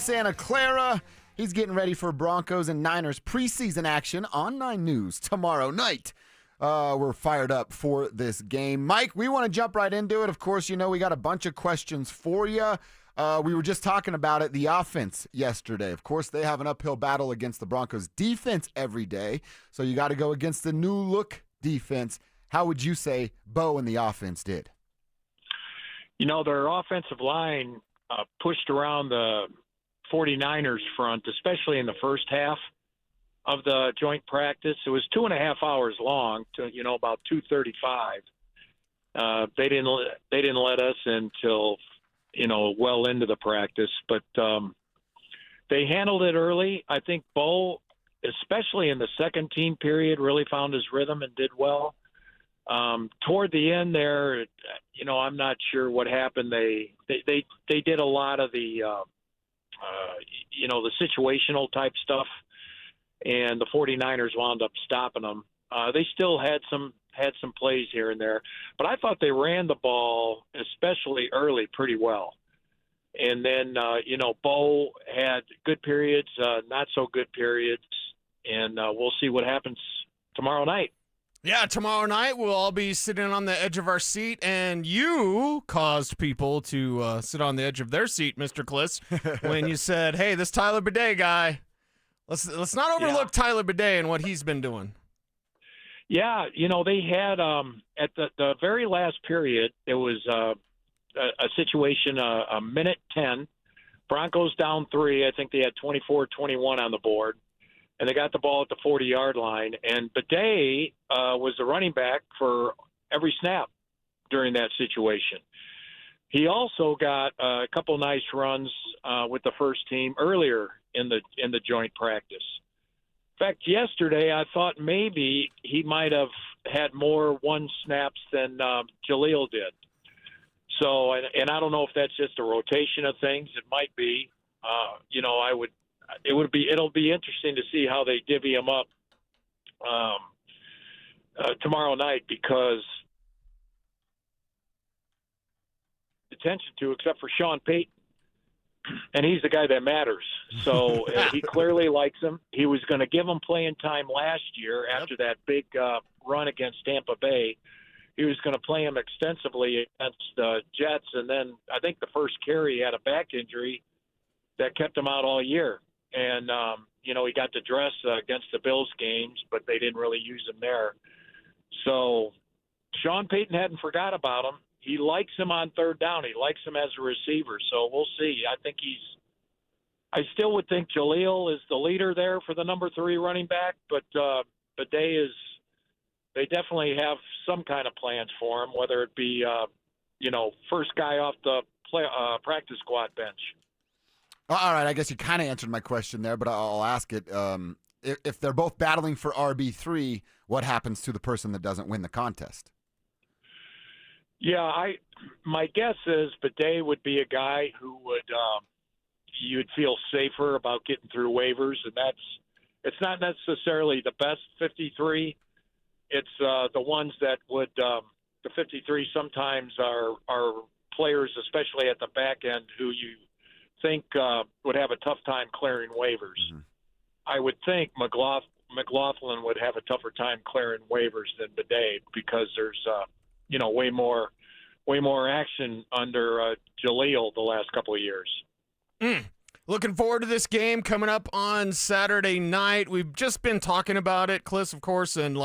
Santa Clara. He's getting ready for Broncos and Niners preseason action on 9 News tomorrow night. We're fired up for this game. Mike, we want to jump right into it. Of course, we got a bunch of questions for you. We were just talking about it, the offense yesterday. Of course, they have an uphill battle against the Broncos defense every day, so you got to go against the new look defense. How would you say Bo and the offense did? Their offensive line pushed around the 49ers front, especially in the first half of the joint practice. It was 2.5 hours long to, about 2:35. They didn't let us until, well into the practice, but they handled it early. I think Bo, especially in the second team period, really found his rhythm and did well. Toward the end there, I'm not sure what happened. They did a lot of the the situational type stuff, and the 49ers wound up stopping them. They still had some plays here and there, but I thought they ran the ball, especially early, pretty well. And then, Bo had good periods, not so good periods, and we'll see what happens tomorrow night. Yeah, tomorrow night we'll all be sitting on the edge of our seat, and you caused people to sit on the edge of their seat, Mr. Klis, when you said, "Hey, this Tyler Badie guy, let's not overlook Tyler Badie and what he's been doing." Yeah, they had at the very last period, there was a situation, a minute 10, Broncos down 3. I think they had 24-21 on the board. And they got the ball at the 40-yard line. And Badie was the running back for every snap during that situation. He also got a couple nice runs with the first team earlier in the joint practice. In fact, yesterday I thought maybe he might have had more one snaps than Jaleel did. So, and I don't know if that's just a rotation of things. It might be. It'll be interesting to see how they divvy him up tomorrow night, because attention to, except for Sean Payton, and he's the guy that matters. So he clearly likes him. He was going to give him playing time last year after that big run against Tampa Bay. He was going to play him extensively against the Jets, and then I think the first carry he had a back injury that kept him out all year. And, he got to dress against the Bills games, but they didn't really use him there. So Sean Payton hadn't forgot about him. He likes him on third down. He likes him as a receiver. So we'll see. I still would think Jaleel is the leader there for the number 3 running back, but they definitely have some kind of plans for him, whether it be, first guy off the practice squad bench. All right, I guess you kind of answered my question there, but I'll ask it. If they're both battling for RB3, what happens to the person that doesn't win the contest? Yeah, my guess is Badie would be a guy who would you'd feel safer about getting through waivers, and it's not necessarily the best 53. It's the ones that would the 53 sometimes are players, especially at the back end, who you think would have a tough time clearing waivers. Mm-hmm. I would think McLaughlin would have a tougher time clearing waivers than Badie, because there's way more action under Jaleel the last couple of years. Looking forward to this game coming up on Saturday night. We've just been talking about it, Klis, of course, and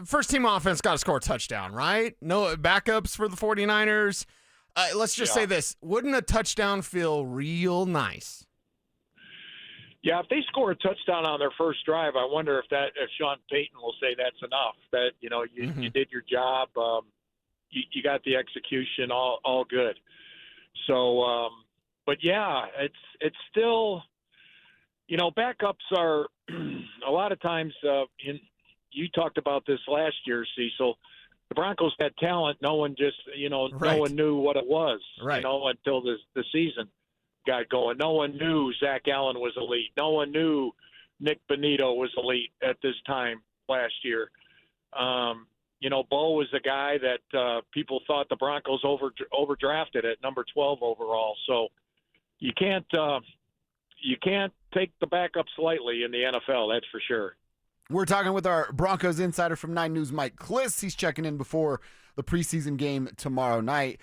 first team offense got to score a touchdown, right? No backups for the 49ers. Let's just say this. Wouldn't a touchdown feel real nice? Yeah, if they score a touchdown on their first drive, I wonder if Sean Payton will say that's enough, that, you did your job, you got the execution, all good. So, but yeah, it's still, backups are a lot of times, you talked about this last year, Cecil. The Broncos had talent. No one just, no one knew what it was, until the season got going. No one knew Zach Allen was elite. No one knew Nick Bonito was elite at this time last year. Bo was a guy that people thought the Broncos overdrafted at number 12 overall. So you can't take the backups lightly in the NFL. That's for sure. We're talking with our Broncos insider from 9 News, Mike Klis. He's checking in before the preseason game tomorrow night.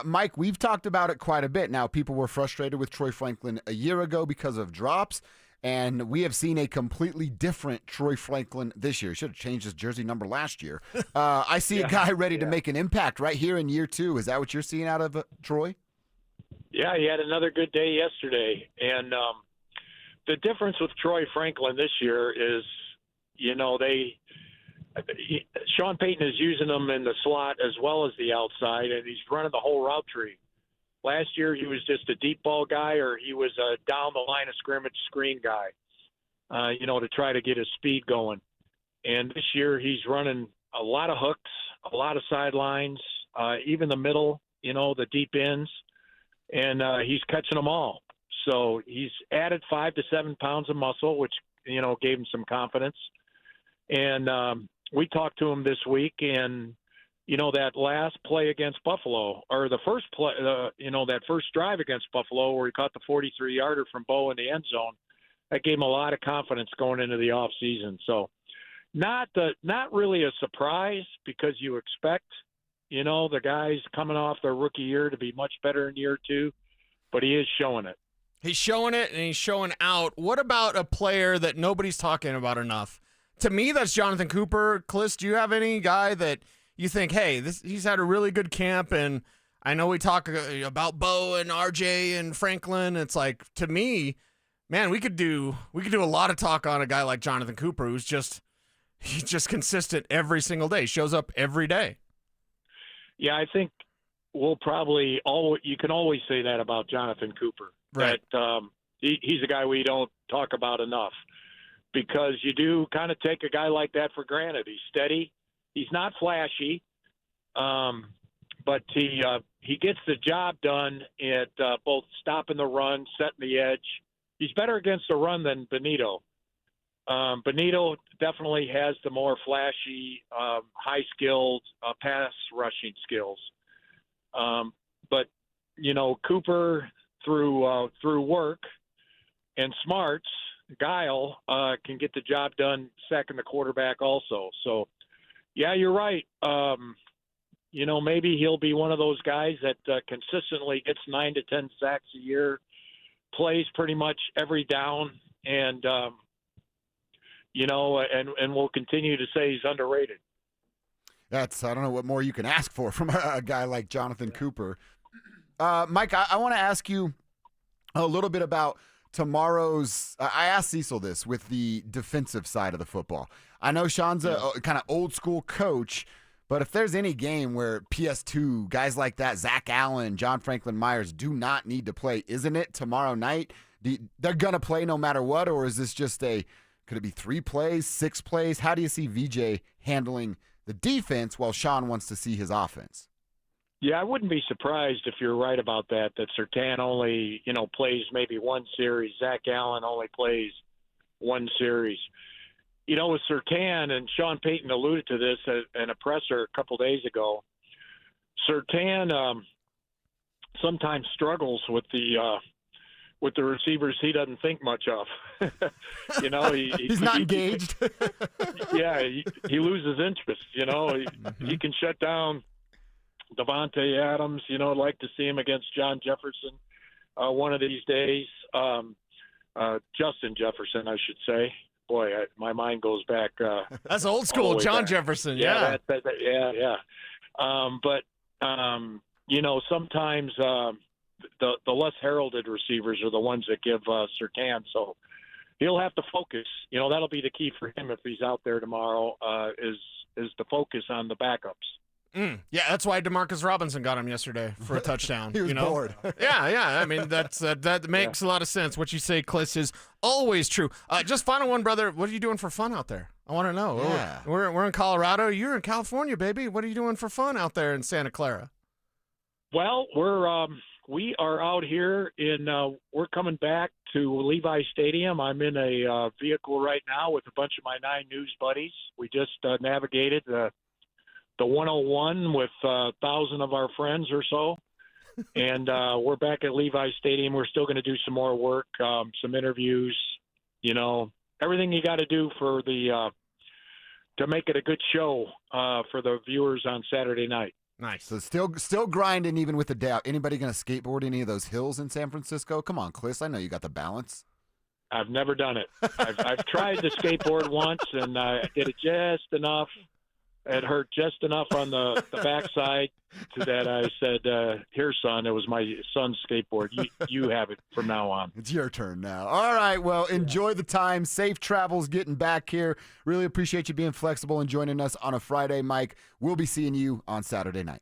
Mike, we've talked about it quite a bit now. People were frustrated with Troy Franklin a year ago because of drops, and we have seen a completely different Troy Franklin this year. He should have changed his jersey number last year. I see a guy ready to make an impact right here in year 2. Is that what you're seeing out of Troy? Yeah, he had another good day yesterday. And the difference with Troy Franklin this year is, Sean Payton is using him in the slot as well as the outside, and he's running the whole route tree. Last year, he was just a deep ball guy, or he was a down the line of scrimmage screen guy, to try to get his speed going. And this year, he's running a lot of hooks, a lot of sidelines, even the middle, the deep ends, and he's catching them all. So he's added 5 to 7 pounds of muscle, which, gave him some confidence. And we talked to him this week, and that last play against Buffalo, or the first play, that first drive against Buffalo where he caught the 43-yarder from Bo in the end zone, that gave him a lot of confidence going into the offseason. So not really a surprise, because you expect, the guys coming off their rookie year to be much better in year 2, but he is showing it. He's showing it, and he's showing out. What about a player that nobody's talking about enough? To me, that's Jonathan Cooper. Klis, do you have any guy that you think, hey, he's had a really good camp? And I know we talk about Bo and RJ and Franklin. It's like, to me, man, we could do a lot of talk on a guy like Jonathan Cooper, he's just consistent every single day, shows up every day. Yeah, I think you can always say that about Jonathan Cooper. Right. That he's a guy we don't talk about enough, because you do kind of take a guy like that for granted. He's steady. He's not flashy, but he gets the job done at both stopping the run, setting the edge. He's better against the run than Benito. Benito definitely has the more flashy, high-skilled pass rushing skills. But Cooper, through work and smarts, guile, can get the job done sacking the quarterback also. So, yeah, you're right. Maybe he'll be one of those guys that consistently gets 9 to 10 sacks a year, plays pretty much every down, and we'll continue to say he's underrated. I don't know what more you can ask for from a guy like Jonathan Cooper. Mike, I want to ask you a little bit about tomorrow's. I asked Cecil this with the defensive side of the football. I know Sean's a kind of old school coach, but if there's any game where PS2 guys like that, Zach Allen, John Franklin Myers, do not need to play, isn't it tomorrow night? They're gonna play no matter what, or is this just could it be 3 plays, 6 plays? How do you see VJ handling the defense while Sean wants to see his offense? Yeah, I wouldn't be surprised if you're right about that Surtain only, plays maybe 1 series. Zach Allen only plays 1 series. With Surtain, and Sean Payton alluded to this in a presser a couple days ago, Surtain sometimes struggles with the receivers he doesn't think much of. He's not engaged. He loses interest. He can shut down Devontae Adams. I'd like to see him against John Jefferson one of these days. Justin Jefferson, I should say. Boy, my mind goes back. That's old school, John Jefferson. Yeah. Sometimes the less heralded receivers are the ones that give Surtain. So he'll have to focus. That'll be the key for him if he's out there tomorrow. Is to focus on the backups. Yeah, that's why DeMarcus Robinson got him yesterday for a touchdown. He was bored. Yeah. I mean, that makes a lot of sense. What you say, Klis, is always true. Just final one, brother. What are you doing for fun out there? I want to know. Yeah. We're in Colorado. You're in California, baby. What are you doing for fun out there in Santa Clara? Well, we are out here we're coming back to Levi Stadium. I'm in a vehicle right now with a bunch of my 9 News buddies. We just navigated the 101 with 1,000 of our friends or so. And we're back at Levi Stadium. We're still going to do some more work, some interviews, everything you got to do for to make it a good show for the viewers on Saturday night. Nice. So still grinding even with the doubt. Anybody going to skateboard any of those hills in San Francisco? Come on, Klis. I know you got the balance. I've never done it. I've tried to skateboard once, and I did it just enough. It hurt just enough on the backside to that I said, here, son, it was my son's skateboard. You have it from now on. It's your turn now. All right, well, enjoy the time. Safe travels getting back here. Really appreciate you being flexible and joining us on a Friday, Mike. We'll be seeing you on Saturday night.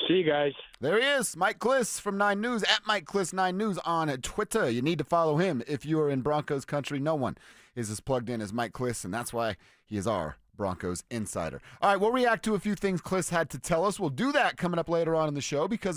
See you guys. There he is, Mike Klis from 9 News, at Mike Klis 9 News on Twitter. You need to follow him if you are in Broncos country. No one is as plugged in as Mike Klis, and that's why he is our Broncos Insider. All right, we'll react to a few things Klis had to tell us. We'll do that coming up later on in the show because